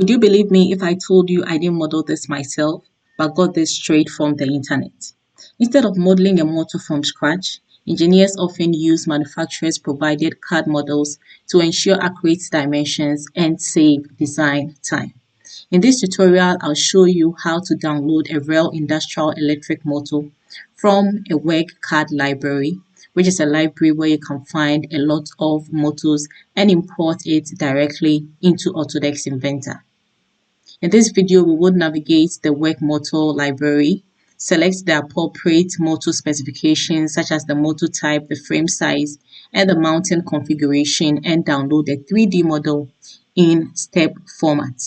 Would you believe me if I told you I didn't model this myself, but got this straight from the internet? Instead of modeling a motor from scratch, engineers often use manufacturers' provided CAD models to ensure accurate dimensions and save design time. In this tutorial, I'll show you how to download a real industrial electric motor from a WEG CAD library, which is a library where you can find a lot of motors and import it directly into Autodesk Inventor. In this video, we will navigate the WEG motor library, select the appropriate motor specifications such as the motor type, the frame size, and the mounting configuration, and download a 3D model in step format.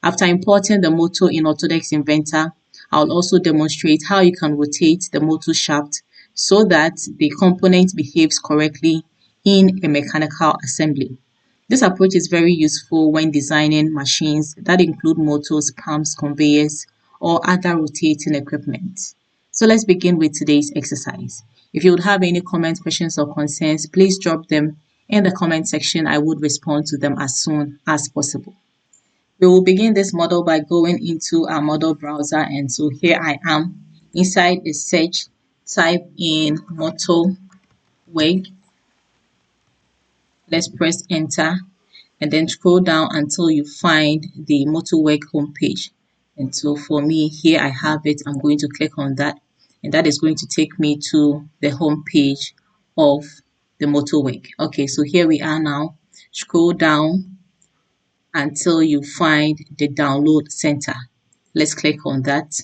After importing the motor in Autodesk Inventor, I'll also demonstrate how you can rotate the motor shaft so that the component behaves correctly in a mechanical assembly. This approach is very useful when designing machines that include motors, pumps, conveyors, or other rotating equipment. So let's begin with today's exercise. If you would have any comments, questions, or concerns, please drop them in the comment section. I would respond to them as soon as possible. We will begin this model by going into our model browser, and so here I am. Inside the search, type in InventorWEG. Let's press enter and then scroll down until you find the InventorWEG homepage. And so for me, here I have it. I'm going to click on that, and that is going to take me to the home page of the InventorWEG. Okay, so here we are now. Scroll down until you find the download center. Let's click on that.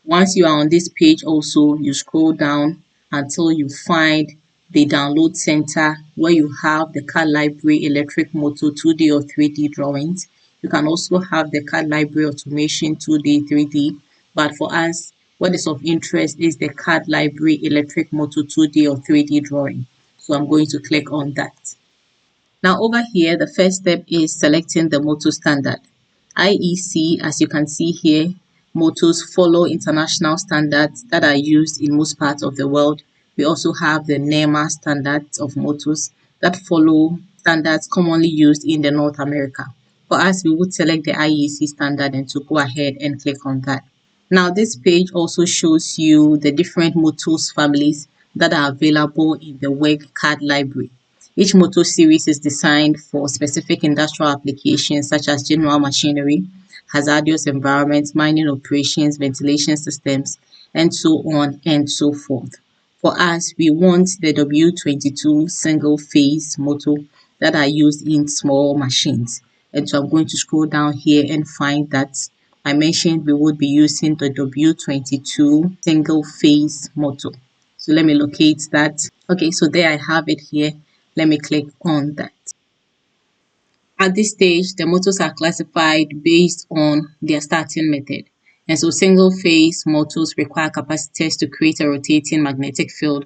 Once you are on this page also, you scroll down until you find the download center where you have the CAD library electric motor 2D or 3D drawings. You can also have the CAD library automation 2D, 3D, but for us, what is of interest is the CAD library electric motor 2D or 3D drawing. So I'm going to click on that. Now over here, the first step is selecting the motor standard. IEC, as you can see here, motors follow international standards that are used in most parts of the world. We also have the NEMA standards of motors that follow standards commonly used in the North America. For us, we would select the IEC standard and to go ahead and click on that. Now this page also shows you the different motors families that are available in the WEG CAD library. Each motor series is designed for specific industrial applications such as general machinery, hazardous environments, mining operations, ventilation systems, and so on and so forth. For us, we want the W22 single phase motor that are used in small machines. And so I'm going to scroll down here and find that I mentioned we would be using the W22 single phase motor. So let me locate that. Okay, so there I have it here. Let me click on that. At this stage, the motors are classified based on their starting method. And so single phase motors require capacitors to create a rotating magnetic field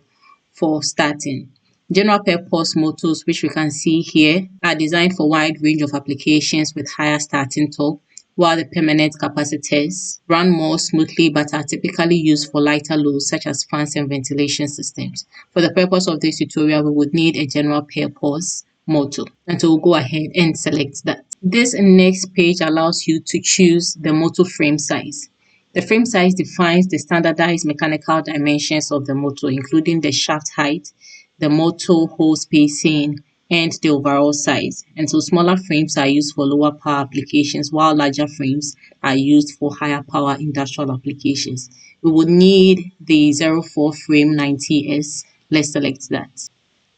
for starting. General purpose motors, which we can see here, are designed for a wide range of applications with higher starting torque, while the permanent capacitors run more smoothly but are typically used for lighter loads such as fans and ventilation systems. For the purpose of this tutorial, we would need a general purpose motor, and so we'll go ahead and select that. This next page allows you to choose the motor frame size. The frame size defines the standardized mechanical dimensions of the motor, including the shaft height, the motor hole spacing, and the overall size. And so smaller frames are used for lower power applications, while larger frames are used for higher power industrial applications. We would need the 04 frame 90S. Let's select that.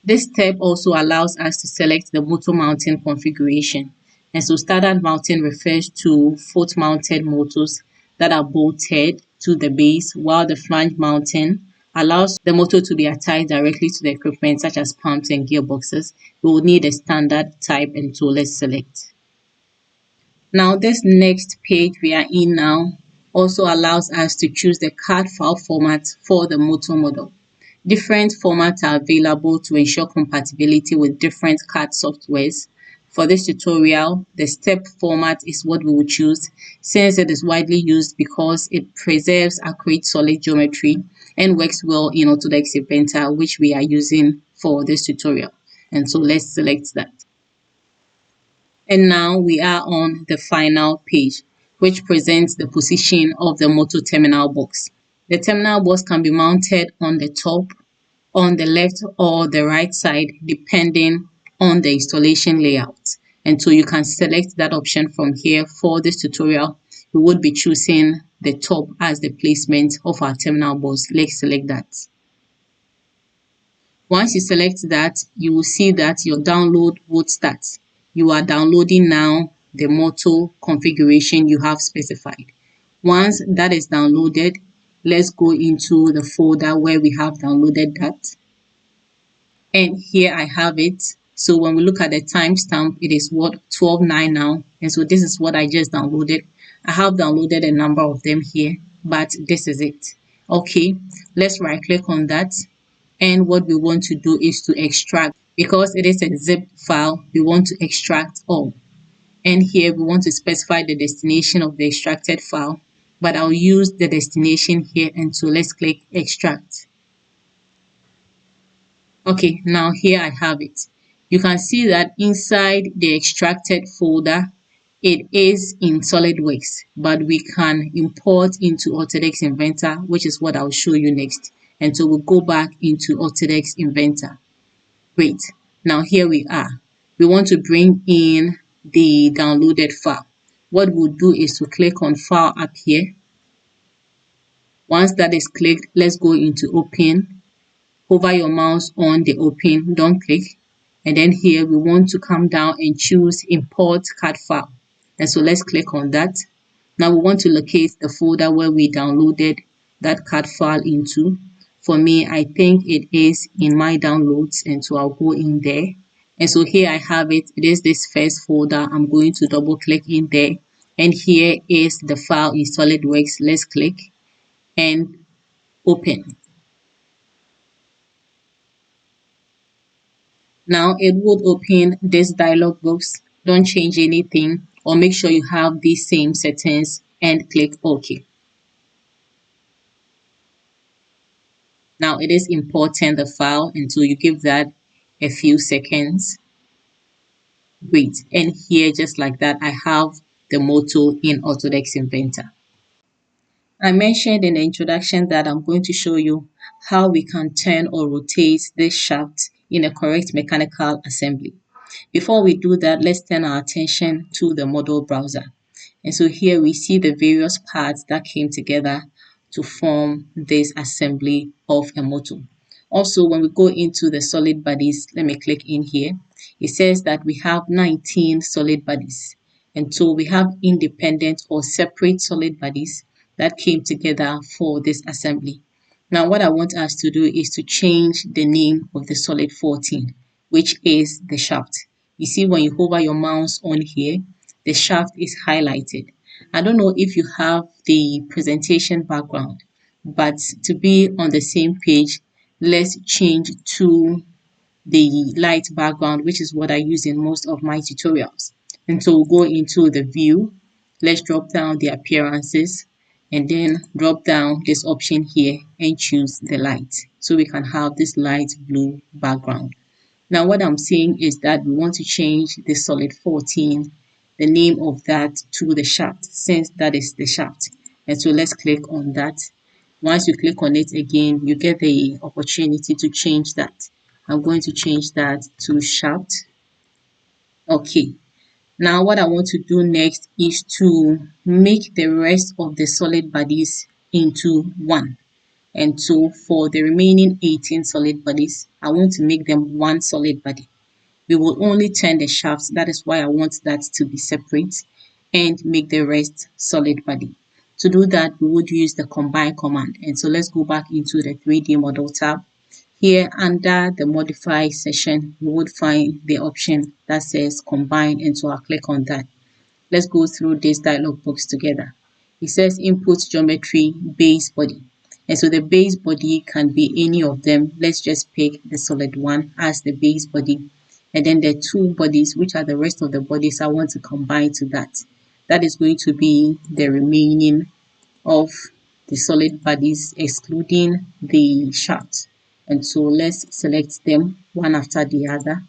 This step also allows us to select the motor mounting configuration. And so standard mounting refers to foot mounted motors that are bolted to the base, while the flange mounting allows the motor to be attached directly to the equipment such as pumps and gearboxes. We will need a standard type, and so let's select. Now this next page we are in now also allows us to choose the CAD file format for the motor model. Different formats are available to ensure compatibility with different CAD softwares. For this tutorial, the step format is what we will choose since it is widely used because it preserves accurate solid geometry and works well in Autodesk Inventor, which we are using for this tutorial. And so let's select that. And now we are on the final page, which presents the position of the motor terminal box. The terminal box can be mounted on the top, on the left or the right side, depending on the installation layout. And so you can select that option from here. For this tutorial, we would be choosing the top as the placement of our terminal box. Let's select that. Once you select that, you will see that your download would start. You are downloading now the motor configuration you have specified. Once that is downloaded, let's go into the folder where we have downloaded that. And here I have it. So when we look at the timestamp, it is what 12:09 now. And so this is what I just downloaded. I have downloaded a number of them here, but this is it. Okay, let's right click on that. And what we want to do is to extract. Because it is a zip file, we want to extract all. And here we want to specify the destination of the extracted file, but I'll use the destination here, and so let's click extract. Okay, now here I have it. You can see that inside the extracted folder, it is in SolidWorks, but we can import into Autodesk Inventor, which is what I'll show you next. And so we'll go back into Autodesk Inventor. Great. Now here we are. We want to bring in the downloaded file. What we'll do is to click on File up here. Once that is clicked, let's go into Open. Hover your mouse on the Open, don't click. And then here we want to come down and choose Import CAD file. And so let's click on that. Now we want to locate the folder where we downloaded that CAD file into. For me, I think it is in my downloads, and so I'll go in there. And so here I have it. It is this first folder. I'm going to double click in there. And here is the file in SolidWorks. Let's click and open. Now it would open this dialog box. Don't change anything, or make sure you have these same settings and click OK. Now it is importing the file, and so you give that a few seconds. Great. And here, just like that, I have the motor in Autodesk Inventor. I mentioned in the introduction that I'm going to show you how we can turn or rotate this shaft in a correct mechanical assembly. Before we do that, let's turn our attention to the model browser. And so here we see the various parts that came together to form this assembly of a motor. Also, when we go into the solid bodies, let me click in here. It says that we have 19 solid bodies. And so we have independent or separate solid bodies that came together for this assembly. Now, what I want us to do is to change the name of the solid 14, which is the shaft. You see, when you hover your mouse on here, the shaft is highlighted. I don't know if you have the presentation background, but to be on the same page, let's change to the light background, which is what I use in most of my tutorials. And so we'll go into the view. Let's drop down the appearances and then drop down this option here and choose the light. So we can have this light blue background. Now what I'm saying is that we want to change the solid 14, the name of that, to the shaft, since that is the shaft. And so let's click on that. Once you click on it again, you get the opportunity to change that. I'm going to change that to shaft. Okay. Now what I want to do next is to make the rest of the solid bodies into one. And so for the remaining 18 solid bodies, I want to make them one solid body. We will only turn the shafts. That is why I want that to be separate, and make the rest solid body. To do that, we would use the combine command. And so let's go back into the 3D model tab. Here under the modify section, you would find the option that says combine, and so I'll click on that. Let's go through this dialog box together. It says input geometry base body. And so the base body can be any of them. Let's just pick the solid one as the base body. And then the two bodies, which are the rest of the bodies, I want to combine to that. That is going to be the remaining of the solid bodies, excluding the shaft. And so let's select them one after the other.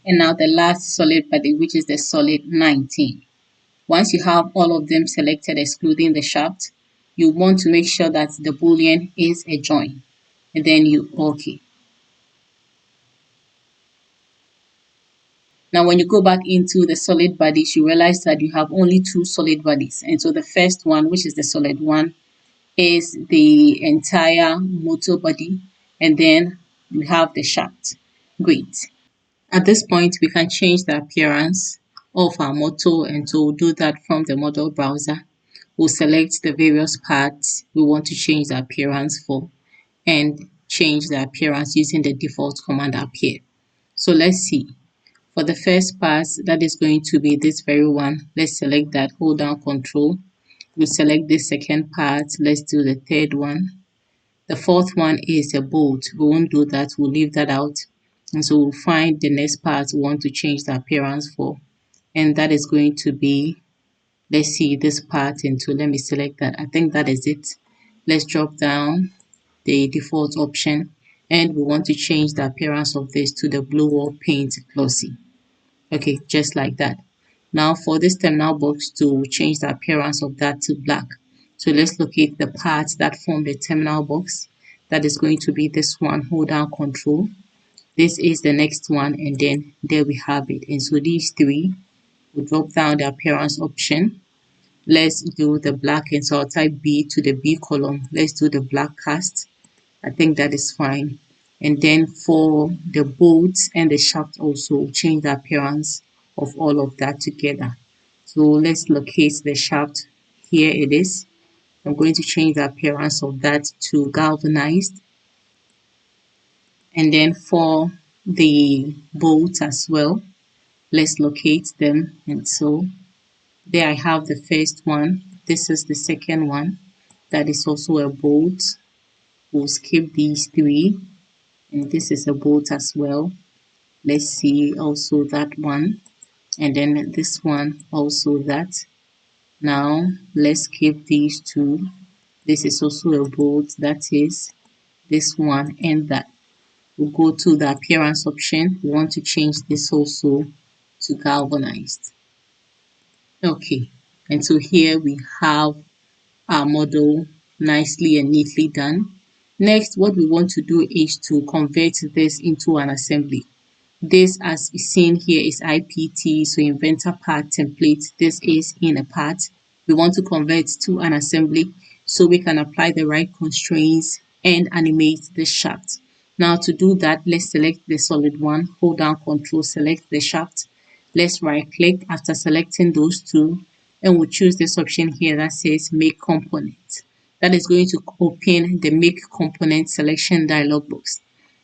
And now the last solid body, which is the solid 19. Once you have all of them selected excluding the shaft, you want to make sure that the boolean is a join, and then you OK. Now when you go back into the solid bodies, you realize that you have only two solid bodies. And so the first one, which is the solid one, is the entire motor body, and then we have the shaft. Great. At this point, we can change the appearance of our motor, and so we'll do that from the model browser. We'll select the various parts we want to change the appearance for and change the appearance using the default command up here. So let's see. For the first part, that is going to be this very one. Let's select that, hold down Control. We'll select this second part. Let's do the third one. The fourth one is a bolt. We won't do that. We'll leave that out. And so we'll find the next part we want to change the appearance for. And that is going to be, let's see, this part into, let me select that. I think that is it. Let's drop down the default option. And we want to change the appearance of this to the blue wall paint glossy. Okay, just like that. Now for this terminal box to change the appearance of that to black. So let's locate the parts that form the terminal box. That is going to be this one, hold down Control. This is the next one, and then there we have it. And so these three, we'll drop down the appearance option. Let's do the black, and so I'll type B to the B column. Let's do the black cast. I think that is fine. And then for the bolts and the shaft also, change the appearance of all of that together. So let's locate the shaft. Here it is. I'm going to change the appearance of that to galvanized. And then for the bolts as well, let's locate them. And so there I have the first one. This is the second one. That is also a bolt. We'll skip these three. And this is a bolt as well. Let's see also that one, and then this one also that. Now let's skip these two. This is also a bolt, that is this one and that. We'll go to the appearance option. We want to change this also to galvanized. Okay, and so here we have our model nicely and neatly done. Next, what we want to do is to convert this into an assembly. This, as is seen here, is IPT, so Inventor Part Template. This is in a part. We want to convert to an assembly so we can apply the right constraints and animate the shaft. Now to do that, let's select the solid one, hold down Control, select the shaft. Let's right click after selecting those two, and we'll choose this option here that says Make Component. That is going to open the Make Component selection dialog box.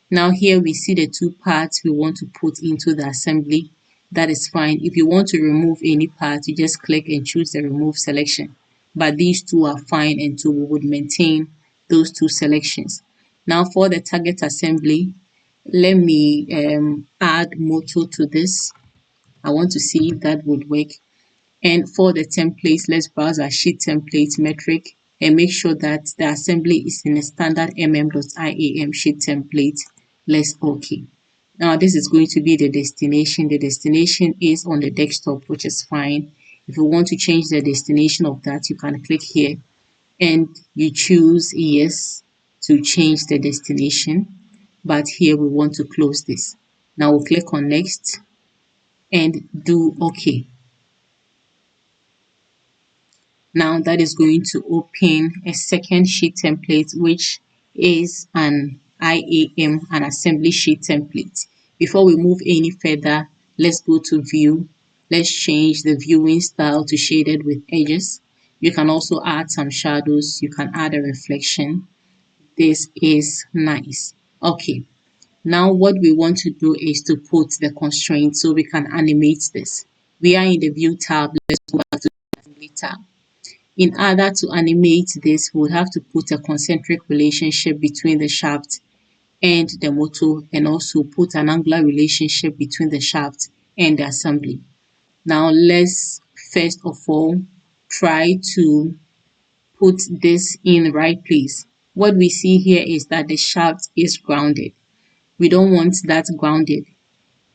Now here we see the two parts we want to put into the assembly. That is fine. If you want to remove any part, you just click and choose the remove selection. But these two are fine, and so we would maintain those two selections. Now for the target assembly, let me add motor to this. I want to see if that would work. And for the templates, let's browse our sheet template metric and make sure that the assembly is in a standard mm.iam sheet template. Let's OK. Now this is going to be the destination. The destination is on the desktop, which is fine. If you want to change the destination of that, you can click here and you choose yes to change the destination. But here we want to close this. Now we'll click on next and do OK. Now that is going to open a second sheet template, which is an IAM, an assembly sheet template. Before we move any further, let's go to view. Let's change the viewing style to shaded with edges. You can also add some shadows. You can add a reflection. This is nice. Okay. Now what we want to do is to put the constraints so we can animate this. We are in the view tab. Let's go back to the assembly tab. In order to animate this, we'll have to put a concentric relationship between the shaft and the motor, and also put an angular relationship between the shaft and the assembly. Now let's first of all try to put this in the right place. What we see here is that the shaft is grounded. We don't want that grounded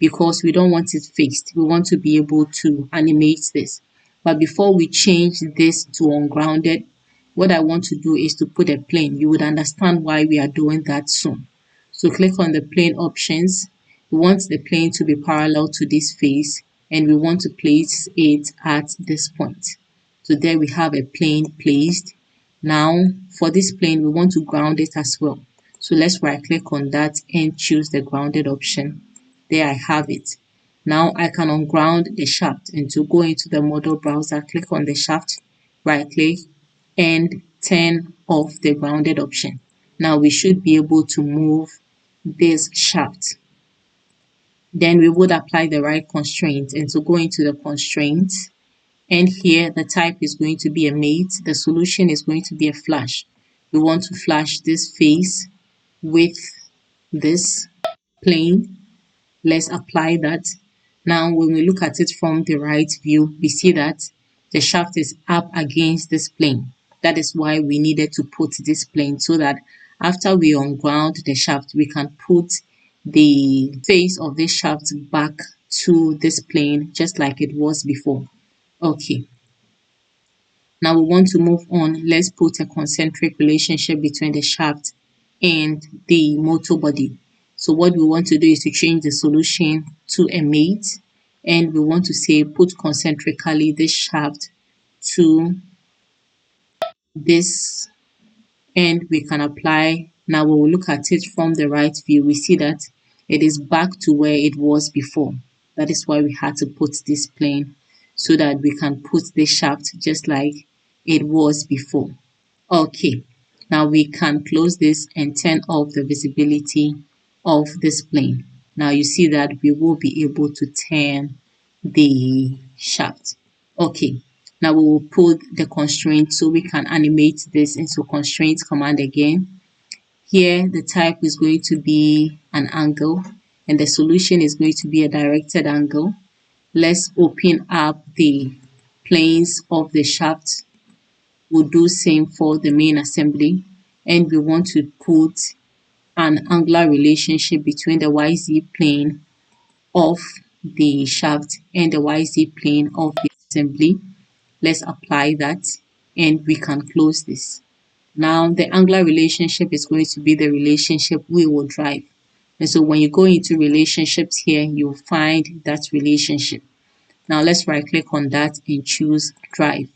because we don't want it fixed. We want to be able to animate this. But before we change this to ungrounded, what I want to do is to put a plane. You would understand why we are doing that soon. So click on the plane options. We want the plane to be parallel to this face, and we want to place it at this point. So there we have a plane placed. Now for this plane, we want to ground it as well. So let's right click on that and choose the grounded option. There I have it. Now I can unground the shaft, and to go into the model browser, click on the shaft, right click and turn off the grounded option. Now we should be able to move this shaft. Then we would apply the right constraint, and to go into the constraints, and here the type is going to be a mate, the solution is going to be a flash. We want to flash this face with this plane. Let's apply that. Now when we look at it from the right view, we see that the shaft is up against this plane. That is why we needed to put this plane, so that after we unground the shaft, we can put the face of this shaft back to this plane just like it was before. Okay, now we want to move on. Let's put a concentric relationship between the shaft and the motor body. So what we want to do is to change the solution to a mate, and we want to say put concentrically this shaft to this, and we can apply. Now when we look at it from the right view, we see that it is back to where it was before. That is why we had to put this plane, so that we can put this shaft just like it was before. Okay, now we can close this and turn off the visibility of this plane. Now you see that we will be able to turn the shaft. Okay, now we will put the constraint so we can animate this into constraint command again. Here the type is going to be an angle, and the solution is going to be a directed angle. Let's open up the planes of the shaft. We'll do same for the main assembly, and we want to put an angular relationship between the YZ plane of the shaft and the YZ plane of the assembly. Let's apply that, and we can close this. Now the angular relationship is going to be the relationship we will drive. And so when you go into relationships here, you'll find that relationship. Now let's right click on that and choose drive.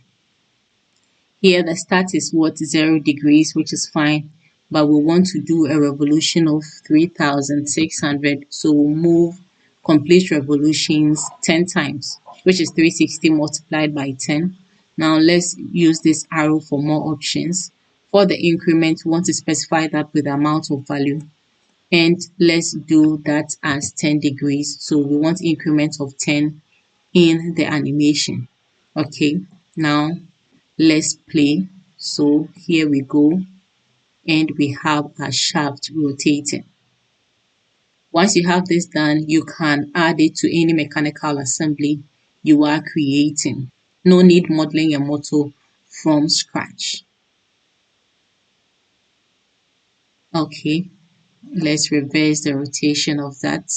Here the start is what, 0 degrees, which is fine, but we want to do a revolution of 3600. So we'll move complete revolutions 10 times, which is 360 multiplied by 10. Now let's use this arrow for more options. For the increment, we want to specify that with the amount of value, and let's do that as 10 degrees. So we want increment of 10 in the animation. Okay, now let's play. So here we go, and we have a shaft rotating. Once you have this done, you can add it to any mechanical assembly you are creating. No need modeling a motor from scratch. Okay, let's reverse the rotation of that.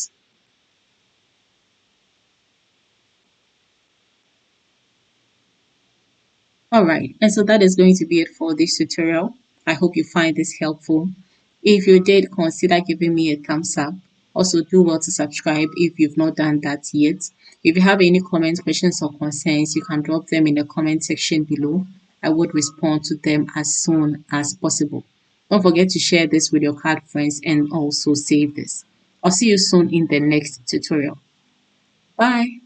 Alright, and so that is going to be it for this tutorial. I hope you find this helpful. If you did, consider giving me a thumbs up. Also, do well to subscribe if you've not done that yet. If you have any comments, questions, or concerns, you can drop them in the comment section below. I would respond to them as soon as possible. Don't forget to share this with your CAD friends and also save this. I'll see you soon in the next tutorial. Bye.